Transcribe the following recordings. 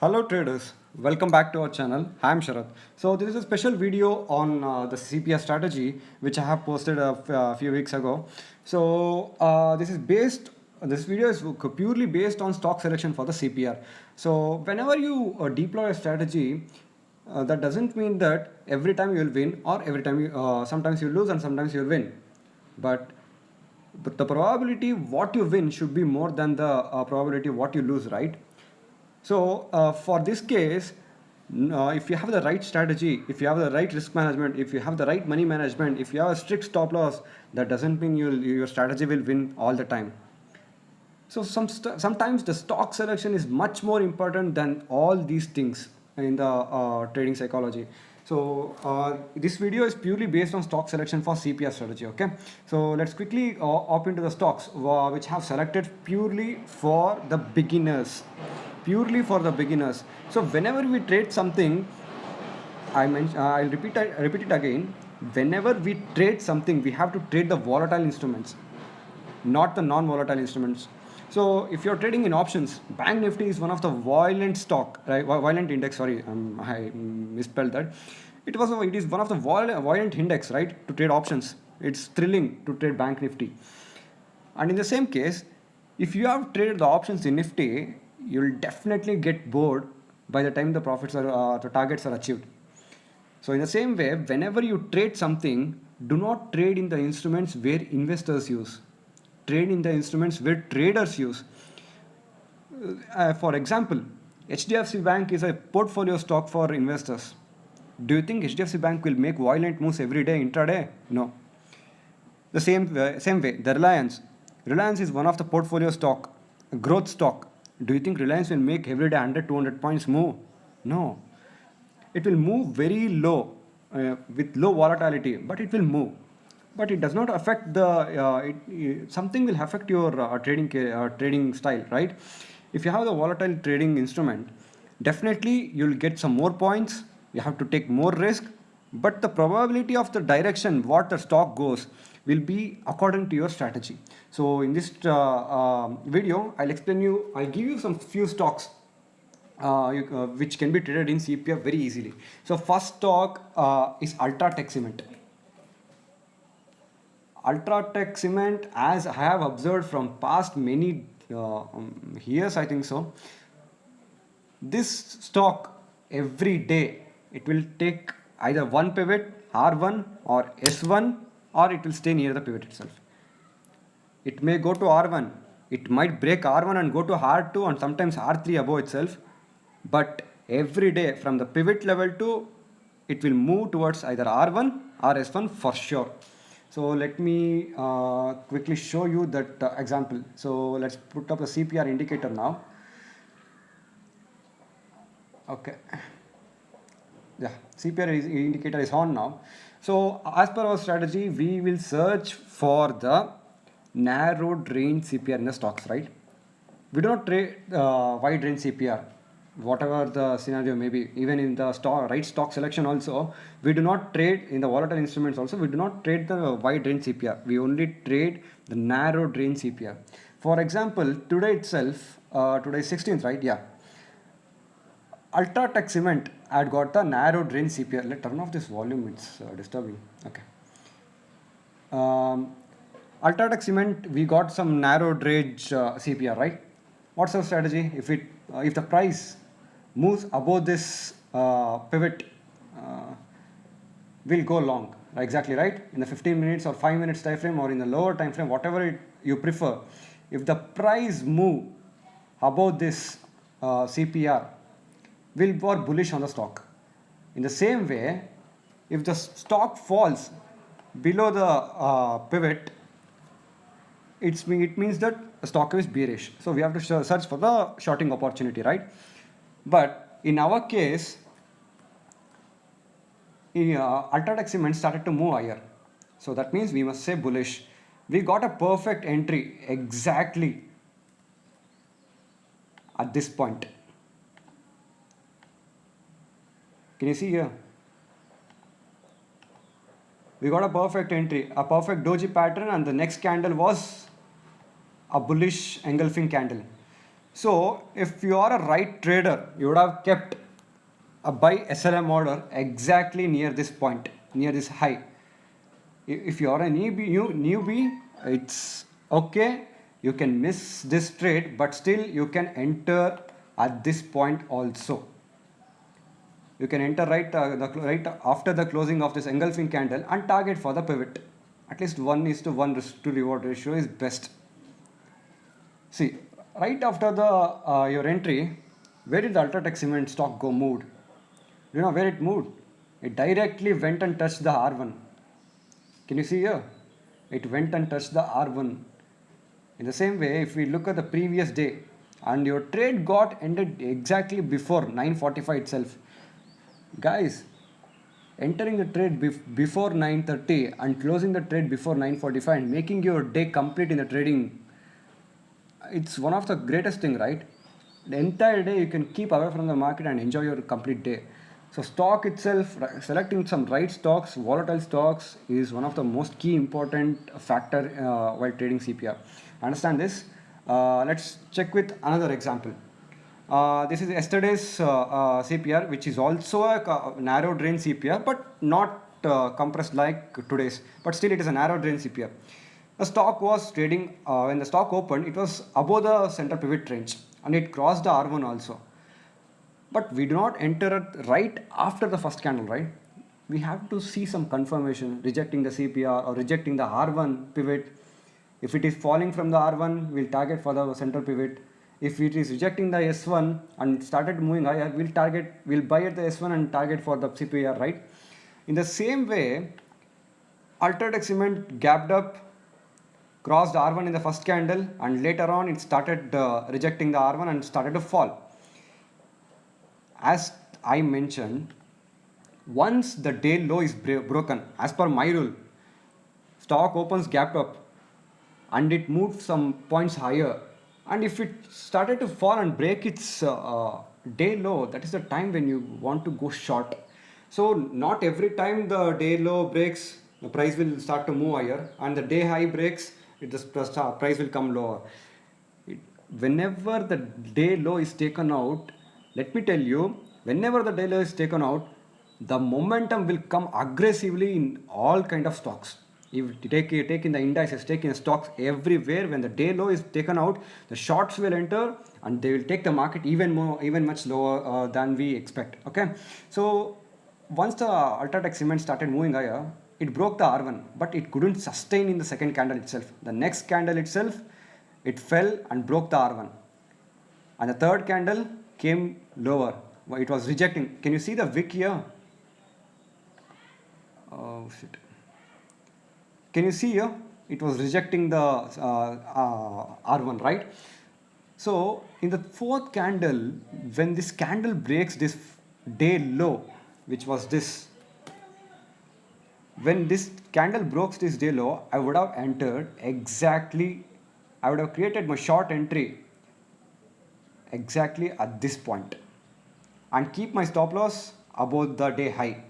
Hello traders, welcome back to our channel. I'm Sharath. So this is a special video on the CPR strategy which I have posted a few weeks ago. So this video is purely based on stock selection for the CPR. So whenever you deploy a strategy, that doesn't mean that every time you will win or every time sometimes you lose and sometimes you'll win. But but the probability what you win should be more than the probability what you lose, right? So for this case, if you have the right strategy, if you have the right risk management, if you have the right money management, if you have a strict stop loss, that doesn't mean your strategy will win all the time. So sometimes the stock selection is much more important than all these things in the trading psychology. So this video is purely based on stock selection for CPR strategy. Okay, so let's quickly hop into the stocks which have selected purely for the beginners. Purely for the beginners. So whenever we trade something, I'll repeat it again. Whenever we trade something, we have to trade the volatile instruments, not the non-volatile instruments. So if you're trading in options, Bank Nifty is one of the violent stock, right? Violent index. Sorry, I misspelled that. It is one of the violent index, right? To trade options, it's thrilling to trade Bank Nifty. And in the same case, if you have traded the options in Nifty, you'll definitely get bored by the time the targets are achieved. So in the same way, whenever you trade something, do not trade in the instruments where investors use. Trade in the instruments where traders use. For example, HDFC Bank is a portfolio stock for investors. Do you think HDFC Bank will make violent moves every day intraday? No. Same way, the Reliance. Reliance is one of the portfolio stock, a growth stock. Do you think Reliance will make every day 100, 200 points move? No. It will move very low with low volatility, but it will move. But it does not affect something will affect your trading style, right? If you have the volatile trading instrument, definitely you'll get some more points. You have to take more risk, but the probability of the direction what the stock goes will be according to your strategy. So in this video, I'll give you some few stocks which can be traded in CPR very easily. So first stock is Ultratech Cement. Ultratech Cement, as I have observed from past many years, I think so. This stock every day it will take either one pivot R1 or S1, or it will stay near the pivot itself. It may go to R1, it might break R1 and go to R2 and sometimes R3 above itself, but every day from the pivot level to it will move towards either R1 or S1 for sure. So let me quickly show you that example. So let's put up the CPR indicator now. Okay. Yeah, CPR indicator is on now. So as per our strategy, we will search for the narrowed range CPR in the stocks, right? We do not trade wide range CPR, whatever the scenario may be. Even in the right stock selection also, we do not trade in the volatile instruments also. We do not trade the wide range CPR. We only trade the narrowed range CPR. For example, today itself, today is 16th, right? Yeah. Ultratech Cement had got the narrowed range CPR. Let's turn off this volume, it's disturbing. Okay. Ultratech Cement, we got some narrowed range CPR, right? What's our strategy? If the price moves above this pivot, we'll go long. Exactly right. In the 15 minutes or 5 minutes time frame, or in the lower time frame, whatever you prefer. If the price move above this CPR, will be bullish on the stock. In the same way, if the stock falls below the pivot, it means that the stock is bearish. So we have to search for the shorting opportunity, right? But in our case, Ultratech Cement started to move higher. So that means we must say bullish. We got a perfect entry exactly at this point. Can you see here? We got a perfect entry, a perfect doji pattern, and the next candle was a bullish engulfing candle. So if you are a right trader, you would have kept a buy SLM order exactly near this point, near this high. If you are a newbie, it's okay, you can miss this trade, but still you can enter at this point also. You can enter right after the closing of this engulfing candle and target for the pivot. At least 1:1 risk to reward ratio is best. See, right after the your entry, where did the Ultratech Cement stock go moved? You know where it moved? It directly went and touched the R1. Can you see here? It went and touched the R1. In the same way, if we look at the previous day and your trade got ended exactly before 9:45 itself, guys, entering the trade before 9:30 and closing the trade before 9:45 and making your day complete in the trading, it's one of the greatest thing, right? The entire day you can keep away from the market and enjoy your complete day. So stock itself, selecting some right stocks, volatile stocks, is one of the most key important factor while trading CPR. Understand this? Let's check with another example. This is yesterday's CPR, which is also a narrow drain CPR, but not compressed like today's. But still, it is a narrow drain CPR. The stock was trading, when the stock opened, it was above the center pivot range and it crossed the R1 also. But we do not enter it right after the first candle, right? We have to see some confirmation, rejecting the CPR or rejecting the R1 pivot. If it is falling from the R1, we'll target for the center pivot. If it is rejecting the S1 and started moving higher, we'll buy at the S1 and target for the CPR, right? In the same way, Ultratech Cement gapped up, crossed R1 in the first candle, and later on it started rejecting the R1 and started to fall. As I mentioned, once the day low is broken, as per my rule, stock opens gapped up and it moved some points higher, and if it started to fall and break its day low, that is the time when you want to go short. So not every time the day low breaks, the price will start to move higher, and the day high breaks, the price will come lower. Whenever the day low is taken out, let me tell you, whenever the day low is taken out, the momentum will come aggressively in all kind of stocks. If you take in the indices, take in stocks everywhere, when the day low is taken out, the shorts will enter and they will take the market even much lower than we expect. Okay, so once the Ultratech Cement started moving higher, it broke the R1, but it couldn't sustain in the second candle itself. The next candle itself, it fell and broke the R1. And the third candle came lower. It was rejecting. Can you see the wick here? Oh shit. Can you see here? It was rejecting the R1, right? So in the fourth candle, when this candle breaks this day low, which was this, when this candle broke this day low, I would have entered exactly, I would have created my short entry exactly at this point and keep my stop loss above the day high,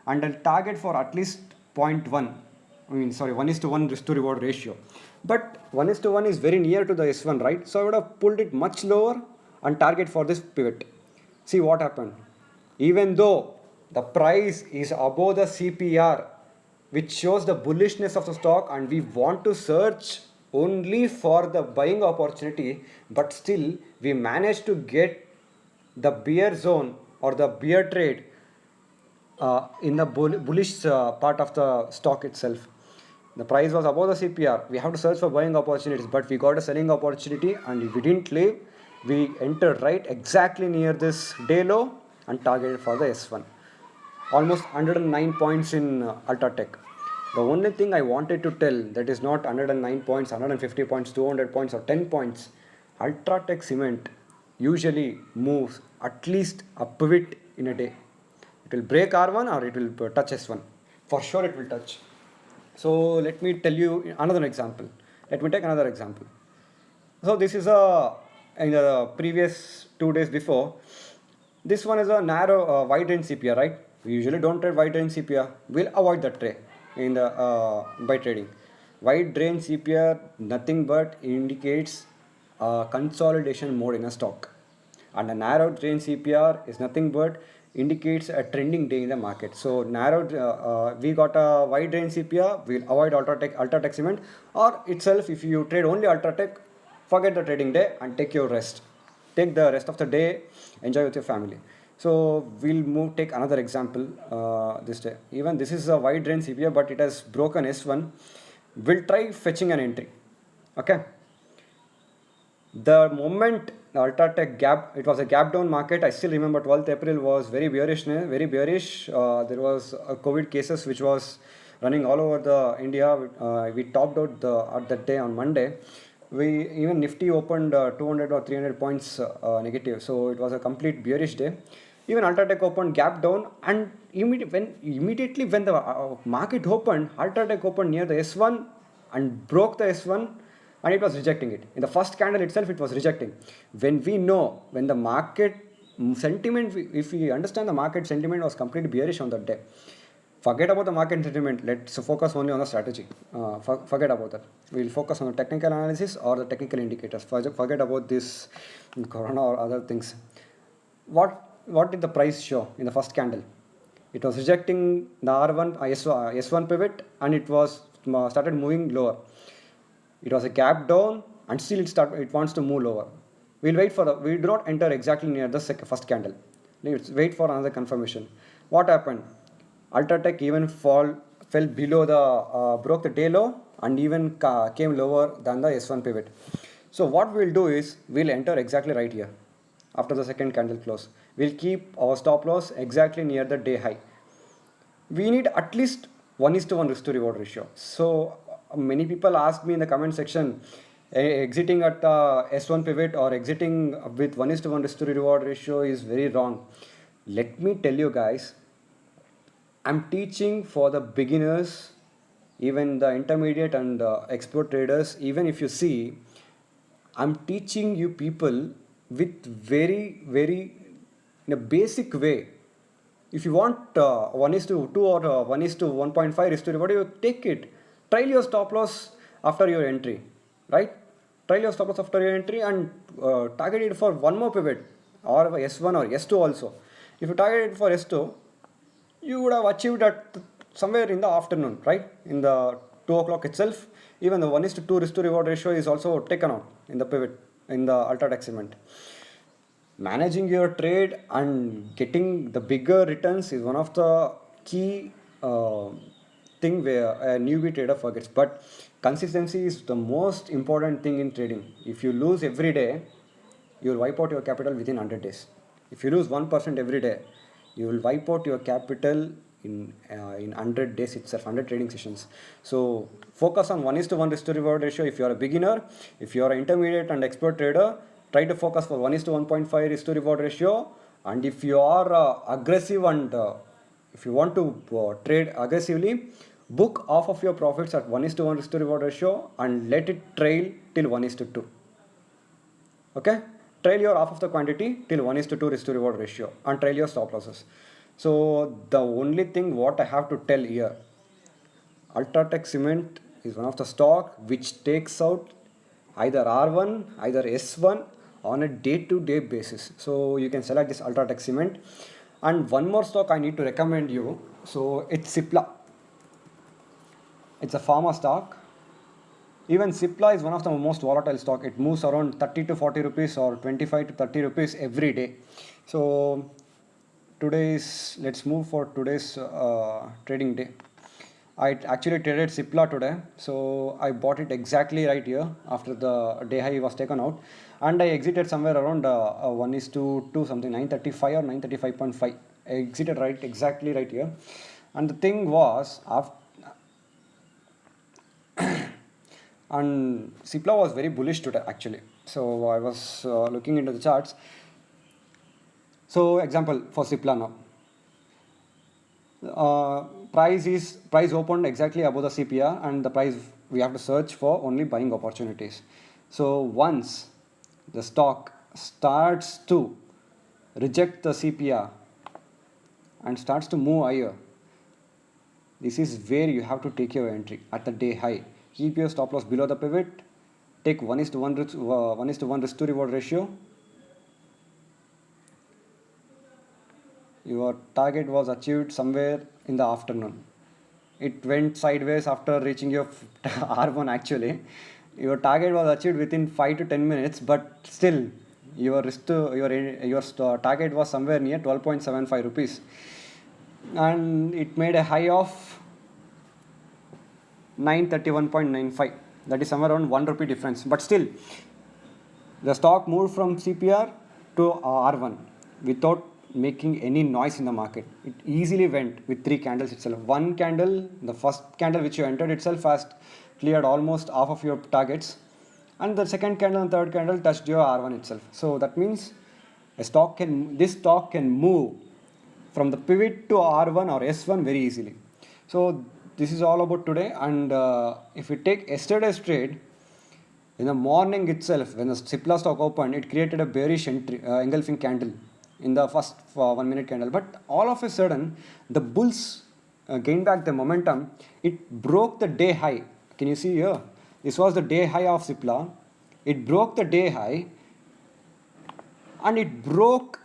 and I'll target for at least 0.1, 1:1 risk to reward ratio. But 1:1 is very near to the S1, right? So I would have pulled it much lower and target for this pivot. See what happened. Even though the price is above the CPR, which shows the bullishness of the stock, and we want to search only for the buying opportunity, but still we managed to get the bear zone or the bear trade in the bullish part of the stock itself. The price was above the CPR. We have to search for buying opportunities, but we got a selling opportunity and we didn't leave. We entered right exactly near this day low and targeted for the S1. Almost 109 points in Ultratech. The only thing I wanted to tell, that is not 109 points, 150 points, 200 points or 10 points. Ultratech Cement usually moves at least a pivot in a day. It will break R1 or it will touch S1. For sure it will touch. So let me tell you another example. Let me take another example. So this is in the previous 2 days before. This one is a narrow wide range CPR, right? We usually don't trade wide range CPR. We'll avoid that trade in the by trading. Wide range CPR nothing but indicates consolidation mode in a stock. And a narrowed range CPR is nothing but indicates a trending day in the market. So narrowed, we got a wide range CPR, we'll avoid Ultratech Cement, or itself if you trade only Ultratech, forget the trading day and take your rest. Take the rest of the day, enjoy with your family. So we'll take another example this day. Even this is a wide range CPR, but it has broken S1. We'll try fetching an entry. Okay. The moment Ultratech gap, it was a gap down market. I still remember 12th April was very bearish. Very bearish. There was a COVID cases which was running all over the India. We topped out at that day on Monday. We even Nifty opened 200 or 300 points negative. So it was a complete bearish day. Even Ultratech opened gap down, and immediately when the market opened, Ultratech opened near the S1 and broke the S1, and it was rejecting it. In the first candle itself, it was rejecting. When the market sentiment, if we understand the market sentiment was completely bearish on that day, forget about the market sentiment. Let's focus only on the strategy. Forget about that. We'll focus on the technical analysis or the technical indicators. Forget about this corona or other things. What did the price show in the first candle? It was rejecting the R1 S1 pivot, and it was started moving lower. It was a gap down, and still it wants to move lower. We do not enter exactly near the first candle. Let's wait for another confirmation. What happened? Ultratech even fell below broke the day low, and even came lower than the S1 pivot. So what we'll do is we'll enter exactly right here after the second candle close. We'll keep our stop loss exactly near the day high. We need at least 1:1 risk to reward ratio. So many people ask me in the comment section, exiting at S1 pivot or exiting with 1:1 risk to reward ratio is very wrong. Let me tell you guys, I'm teaching for the beginners, even the intermediate and expert traders. Even if you see, I'm teaching you people with very in a basic way. If you want 1:2 or 1:1.5 risk to reward, you take it. Trial your stop loss after your entry, right? Trial your stop loss after your entry and target it for one more pivot or S1 or S2 also. If you target it for S2, you would have achieved at somewhere in the afternoon, right? In the 2 o'clock itself. Even the 1:2 risk to reward ratio is also taken out in the pivot in the Ultratech Cement. Managing your trade and getting the bigger returns is one of the key thing where a newbie trader forgets. But consistency is the most important thing in trading. If you lose every day, you will wipe out your capital within 100 days. If you lose 1% every day, you will wipe out your capital in 100 days itself, 100 trading sessions. So focus on 1:1 risk to reward ratio if you are a beginner. If you are an intermediate and expert trader, try to focus for 1:1.5 risk to reward ratio. And if you are aggressive and if you want to trade aggressively, book half of your profits at 1:1 risk to reward ratio and let it trail till 1:2. Okay, trail your half of the quantity till 1:2 risk to reward ratio and trail your stop losses. So the only thing what I have to tell here, Ultratech Cement is one of the stock which takes out either R1, either S1 on a day-to-day basis. So you can select this Ultratech Cement. And one more stock I need to recommend you. So it's Cipla. It's a pharma stock. Even Cipla is one of the most volatile stock. It moves around 30 to 40 rupees or 25 to 30 rupees every day. So let's move for today's trading day. I actually traded Cipla today, so I bought it exactly right here after the day high was taken out, and I exited somewhere around 1:2 something, 935 or 935.5. I exited exactly right here, and the thing was and Cipla was very bullish today actually. So I was looking into the charts. So example for Cipla now. Price opened exactly above the CPR, and the price we have to search for only buying opportunities. So once the stock starts to reject the CPR and starts to move higher, this is where you have to take your entry at the day high. Keep your stop loss below the pivot take 1:1 risk to reward ratio. Your target was achieved somewhere in the afternoon. It went sideways after reaching your R1 actually. Your target was achieved within 5 to 10 minutes, but still your target was somewhere near 12.75 rupees, and it made a high of 931.95. That is somewhere around 1 rupee difference, but still the stock moved from CPR to R1 without making any noise in the market. It easily went with 3 candles itself. One candle, the first candle which you entered itself, has cleared almost half of your targets, and the second candle and third candle touched your R1 itself. So that means this stock can move from the pivot to R1 or S1 very easily. So this is all about today. And if we take yesterday's trade, in the morning itself, when the Cipla stock opened, it created a bearish engulfing candle in the first 1 minute candle. But all of a sudden, the bulls gained back the momentum. It broke the day high. Can you see here? This was the day high of Cipla. It broke the day high, and it broke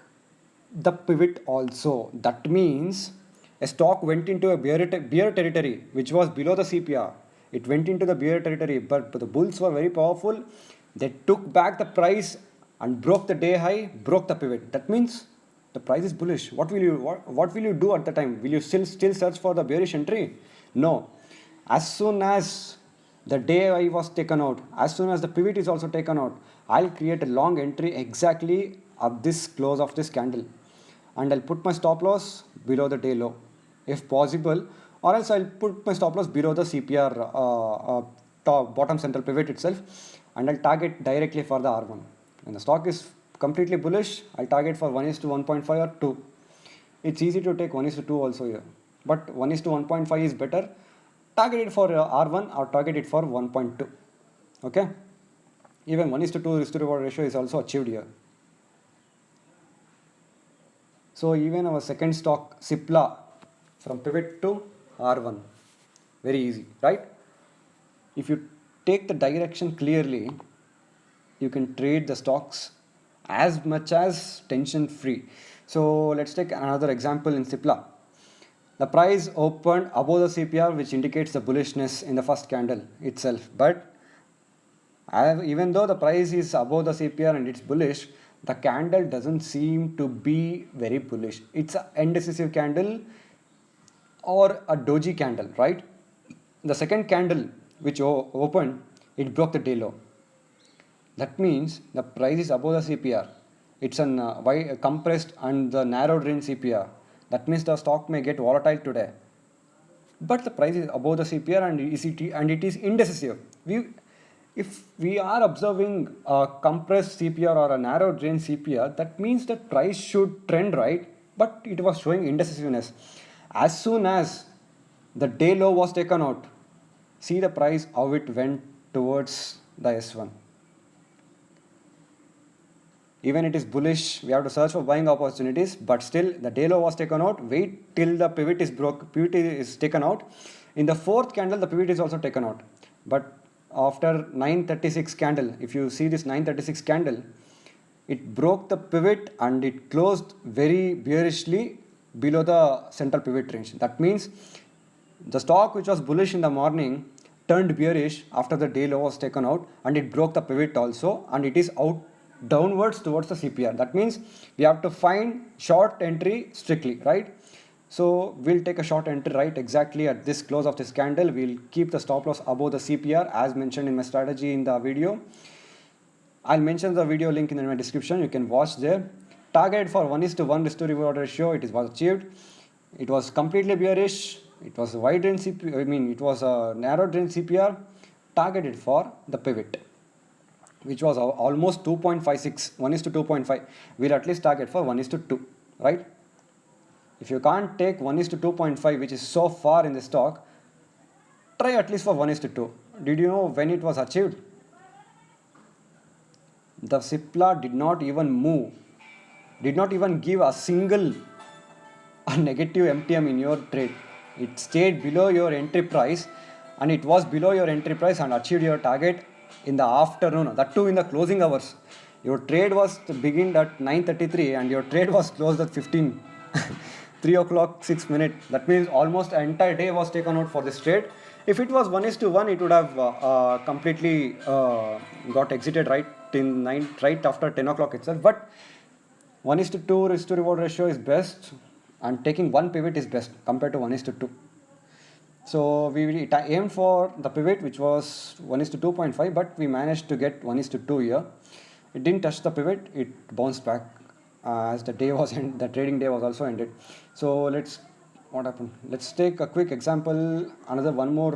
the pivot also. That means a stock went into a bear territory which was below the CPR. It went into the bear territory, but the bulls were very powerful. They took back the price and broke the day high, broke the pivot. That means the price is bullish. What will you do at the time? Will you still search for the bearish entry? No. As soon as the day high was taken out, as soon as the pivot is also taken out, I'll create a long entry exactly at this close of this candle, and I'll put my stop loss below the day low if possible, or else I'll put my stop loss below the CPR bottom central pivot itself, and I'll target directly for the R1. When the stock is completely bullish, I'll target for 1:1.5 or 2. It's easy to take 1:2 also here, but 1:1.5 is better. Target it for R1 or target it for 1.2. Okay, even 1:2 risk to reward ratio is also achieved here. So even our second stock, Cipla, from pivot to R1, very easy, right? If you take the direction clearly, you can trade the stocks as much as tension free. So let's take another example in Cipla. The price opened above the CPR, which indicates the bullishness in the first candle itself. But even though the price is above the CPR and it's bullish, the candle doesn't seem to be very bullish. It's an indecisive candle or a doji candle, right? The second candle which opened, it broke the day low. That means the price is above the CPR. It's an compressed and the narrowed range CPR. That means the stock may get volatile today, but the price is above the CPR and it is indecisive. If we are observing a compressed CPR or a narrowed range CPR, that means that price should trend right, but it was showing indecisiveness. As soon as the day low was taken out, see the price how it went towards the S1. Even it is bullish, we have to search for buying opportunities, but still the day low was taken out. Wait till the pivot is taken out. In the fourth candle, the pivot is also taken out. But after 936 candle, if you see this 936 candle, it broke the pivot and it closed very bearishly below the central pivot range. That means the stock which was bullish in the morning turned bearish after the day low was taken out, and it broke the pivot also, and it is out downwards towards the CPR. That means we have to find short entry strictly, right? So we'll take a short entry right exactly at this close of this candle. We'll keep the stop loss above the CPR as mentioned in my strategy in the video. I'll mention the video link in my description. You can watch there. Target for 1:1 risk to reward ratio, it was achieved. It was completely bearish. It was a wide range CPR, it was a narrow range CPR. Targeted for the pivot, which was almost 2.56, 1:2.5. We'll at least target for 1:2, right? If you can't take 1:2.5, which is so far in the stock, try at least for 1:2. Did you know when it was achieved? The Cipla did not even move, did not even give a single negative MTM in your trade. It stayed below your entry price, and it was below your entry price and achieved your target in the afternoon, that too in the closing hours. Your trade was beginning at 9:33 and your trade was closed at 15, 3 o'clock, 6 minutes. That means almost an entire day was taken out for this trade. If it was 1:1, it would have completely got exited right after 10 o'clock itself. But 1:2 risk to reward ratio is best, and taking one pivot is best compared to 1:2. So we aimed for the pivot, which was 1:2.5, but we managed to get 1:2 here. It didn't touch the pivot; it bounced back as the day was the trading day was also ended. So what happened? Let's take a quick example. Another one more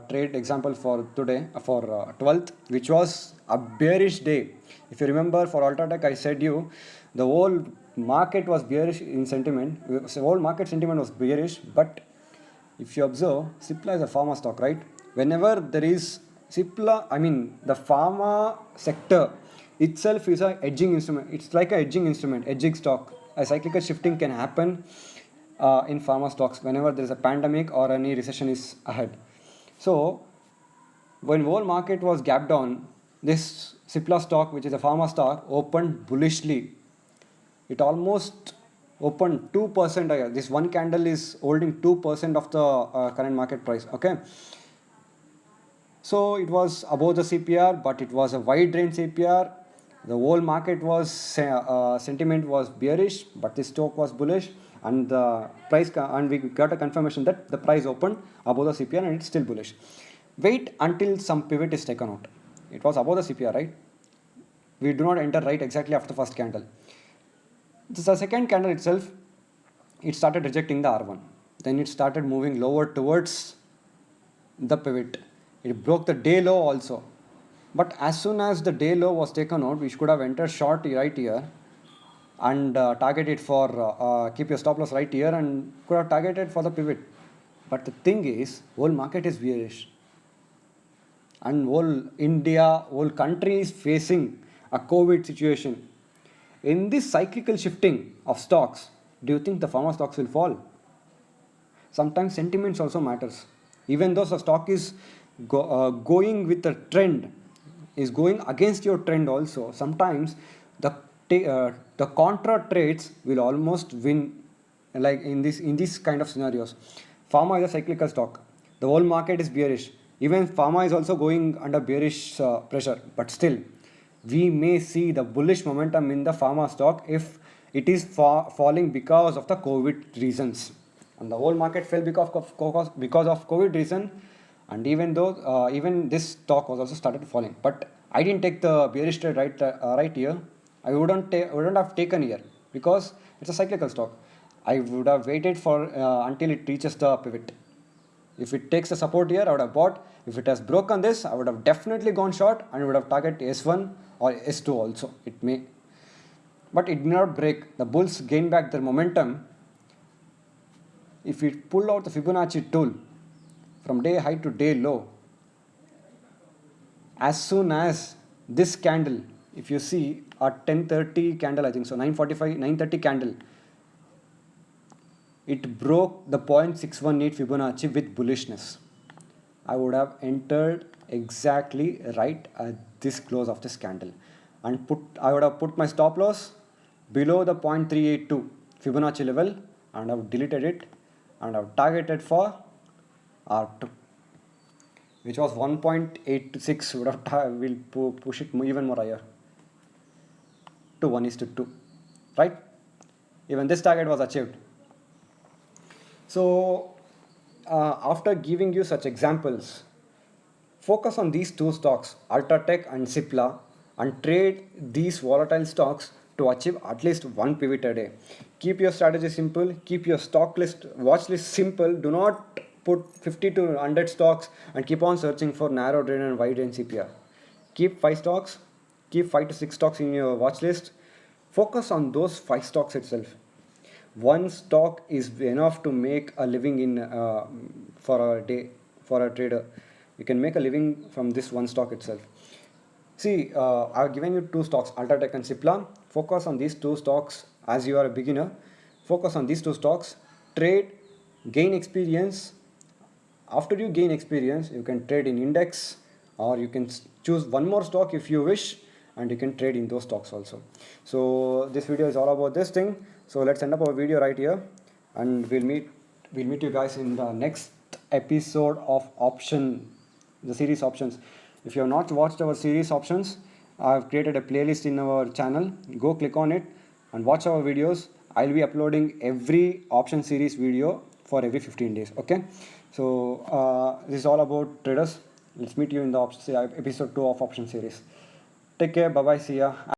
trade example for today, for 12th, which was a bearish day. If you remember, for Ultratech, I said you the whole market was bearish in sentiment. So whole market sentiment was bearish, but if you observe, Cipla is a pharma stock, right? Whenever there is the pharma sector itself is a hedging instrument. It's like a hedging instrument, hedging stock. A cyclical shifting can happen in pharma stocks whenever there is a pandemic or any recession is ahead. So when whole market was gapped down, this Cipla stock, which is a pharma stock, opened bullishly. It almost opened 2% higher. This one candle is holding 2% of the current market price. Okay. So it was above the CPR, but it was a wide range CPR. The whole market was sentiment was bearish, but this stock was bullish, and the price and we got a confirmation that the price opened above the CPR and it's still bullish. Wait until some pivot is taken out. It was above the CPR, right? We do not enter right exactly after the first candle. The second candle itself, it started rejecting the R1. Then it started moving lower towards the pivot. It broke the day low also. But as soon as the day low was taken out, we could have entered short right here and targeted for keep your stop loss right here and could have targeted for the pivot. But the thing is, whole market is bearish. And whole country is facing a COVID situation. In this cyclical shifting of stocks, do you think the pharma stocks will fall? Sometimes sentiments also matters. Even though the stock is going with the trend, is going against your trend also, sometimes the contra trades will almost win, like in these kind of scenarios. Pharma is a cyclical stock. The whole market is bearish. Even pharma is also going under bearish pressure, but still we may see the bullish momentum in the pharma stock if it is falling because of the COVID reasons. And the whole market fell because of COVID reason. And even though even this stock was also started falling, but I didn't take the bearish trade right here. I wouldn't have taken here because it's a cyclical stock. I would have waited for until it reaches the pivot. If it takes the support here, I would have bought. If it has broken this, I would have definitely gone short and would have targeted S1 or S2 also. It may. But it did not break. The bulls gained back their momentum. If we pull out the Fibonacci tool from day high to day low, as soon as this candle, if you see a 10:30 candle, I think so, 9:45, 9:30 candle, it broke the 0.618 Fibonacci with bullishness. I would have entered exactly right at this close of this candle, and I would have put my stop loss below the 0.382 Fibonacci level, and I've deleted it, and I've targeted for R2, which was 1.86. We'll push it even more higher to 1:2, right? Even this target was achieved. So after giving you such examples, focus on these two stocks, Ultratech and Cipla, and trade these volatile stocks to achieve at least one pivot a day. Keep your strategy simple, keep your stock list, watch list simple. Do not put 50 to 100 stocks and keep on searching for narrow range and wide range CPR. Keep 5 stocks, keep 5 to 6 stocks in your watch list. Focus on those 5 stocks itself. One stock is enough to make a living in for a day for a trader. You can make a living from this one stock itself. See, I've given you 2 stocks, Ultratech and Cipla. Focus on these 2 stocks as you are a beginner. Focus on these 2 stocks. Trade, gain experience. After you gain experience, you can trade in index or you can choose one more stock if you wish, and you can trade in those stocks also. So this video is all about this thing. So let's end up our video right here, and we'll meet you guys in the next episode of option, the series options. If you have not watched our series options, I have created a playlist in our channel. Go click on it and watch our videos. I'll be uploading every option series video for every 15 days. Okay, so this is all about traders. Let's meet you in the episode 2 of option series. Take care. Bye bye. See ya.